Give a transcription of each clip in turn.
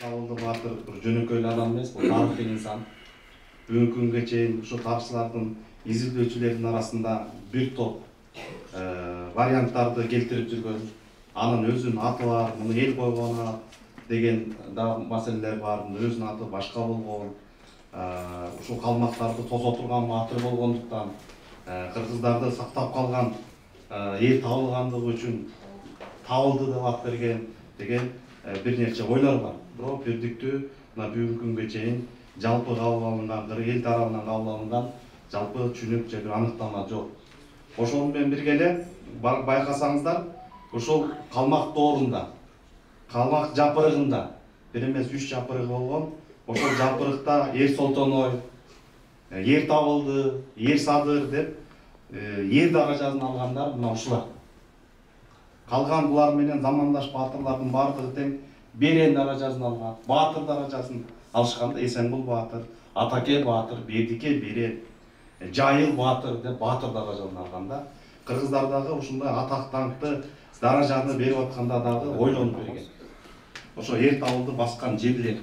Башкабылды Батыр бир жөнөкөй эле адам эмес, бул тарыхый инсан. Бүгүнкү күнгө чейин ушу тарыхчылардын, изилдөөчүлөрдүн арасында бир топ варианттарды келтирип жүргөн. Анын өзүнүн аты бар, муну эл койгон деген да маселелер бар. Өзүнүн аты башка болгон. Ушул калмактарды тосо турган батыр болгондуктан кыргыздарды сактап калган эл табылгандыгы үчүн табылды деп ат берген деген бир нече ойлор бар. Бирок бирдиктүү мына бүгүнкү күнгө чейин жалпы кабыл алынган, эл тарабынан кабыл алынган жалпы түшүнүк же бир аныктама жок. Ошону менен бирге эле байкасаңыздар, ошол калмак доорунда, калмак жапырыгында бир эмес 3 жапырыгы болгон. Ошол жапырыкта Ер Солтоной, Ер табылды, Ер Садыр деп ер даражасын алгандар мына ушулар. Калган булар менен замандаш батырлардын бардыгы тең Берен даражасын алган, Батыр даражасын алышканда Эсенкул Батыр, Атаке Батыр, Бердике Берен, Жайыл Батыр деп Батыр даражасын алганда, кыргыздар дагы ушундай атак даңкты даражаны берип атканда дагы ойлонуп берген. Ошо Ер табылды баскан жерлер,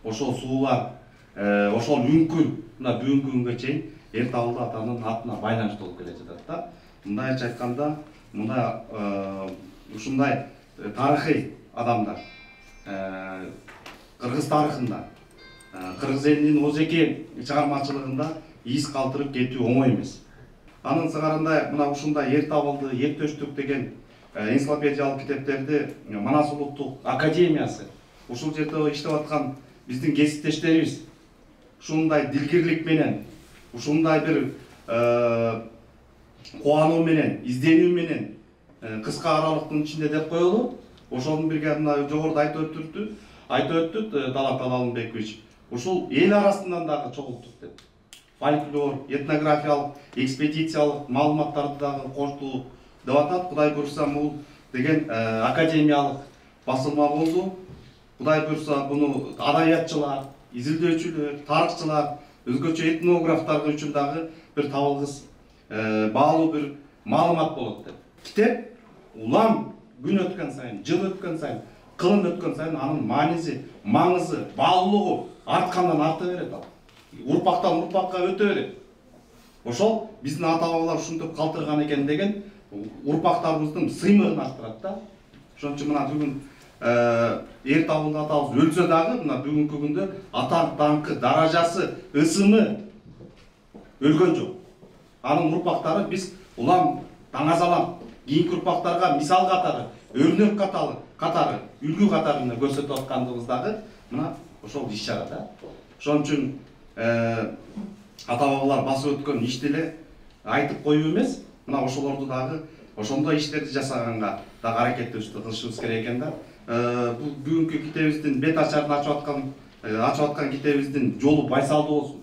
ошол суулар, ошол үңкүр мына бүгүнкү күнгө чейин Ер табылды атанын атына байланыштуу болуп келе жатат да. Мындайча айтканда, мына ушундай тарыхый адамдар кыргыз тарыхында, кыргыз элинин озеки чыгармачылыгында из калтырып кетүү оңой эмес. Анын сыңарында мына ушундай Ер табылды, Ер төштүк деген энциклопедиялык китептерди Манас улуттук академиясы ушул жерде иштеп аткан биздин кесиптештерибиз ушундай дилгирлик менен, ушундай бир кубануу менен, изденүү менен кыска аралыктын ичинде деп коелу. Ошонун бирге мына жогоруда айтып өттүк Талат Алалымбекович. Ушул эл арасынан дагы чогулттук деп. Фольклор, этнографиялык, экспедициялык маалыматтарды дагы кошту деп атат. Кудай буйрса бул деген академиялык басылма болду. Кудай буйрса буну адабиятчылар, изилдөөчүлөр, тарыхчылар, өзгөчө этнографтар үчүн дагы бир табылгыс баалуу бир маалымат болот деп. Китеп улам күн өткөн сайын, жыл өткөн сайын, кылым өткөн сайын анын мааниси, маңызы, баалуулугу арткандан арта берет ал. Урпактан урпакка өтө берет. Ошол биздин ата-бабалар ушинтип калтырган экен деген урпактарыбыздын сыймыгын арттырат да. Ошон үчүн мына бүгүн Ер табылды атабыз өлсө дагы мына бүгүнкү күндө атак даңкы, даражасы, ысымы өлгөн жок. Анын урпактары биз улам таңазалам кийинки урпактарга мисал катары, өрнөк катары, үлгү катары көрсөтүп аткандыгыбыз дагы мына ошол иш-чара да. Ошон үчүн ата-бабалар басып өткөн ишти эле айтып коюу эмес, мына ошолорду дагы ошондой иштерди жасаганга дагы аракеттеништи кылышыбыз керек экен да. Бул бүгүнкү китебибиздин бет ачарын ачып аткан китебибиздин жолу байсалдуу болсун.